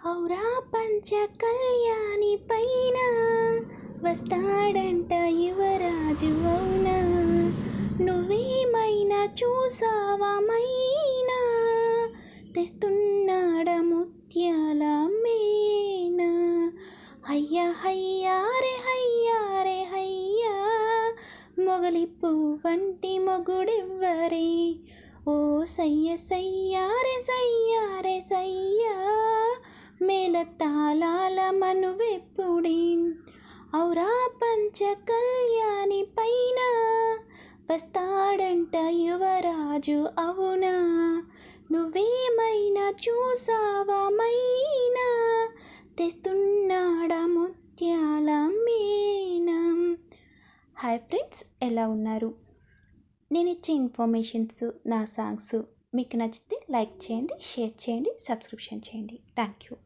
ఔరా పంచ కళ్యాణి పైన వస్తాడంట యువరాజు అవునా, నువ్వేమైనా చూసావా మైనా, తెస్తున్నాడ ముత్యాల మేనా. హయ్యా హయ్యా రే హయ్యా రే హయ్యా, మొగలి పువ్వంటి మొగుడెవ్వరే, ఓ సయ్య సయ్యా రే సయ్యా రే సయ్యా, మేళ తాళాల మనువెప్పుడే. ఔరా పంచ కళ్యాణి పైన వస్తాడంట యువరాజు అవునా, నువ్వేమైనా చూసావా మైనా, తెస్తున్నాడ ముత్యాల మేనా. హాయ్ ఫ్రెండ్స్, ఎలా ఉన్నారు? నేను ఇచ్చే ఇన్ఫర్మేషన్స్, నా సాంగ్స్ మీకు నచ్చితే లైక్ చేయండి, షేర్ చేయండి, సబ్స్క్రిప్షన్ చేయండి. Thank you.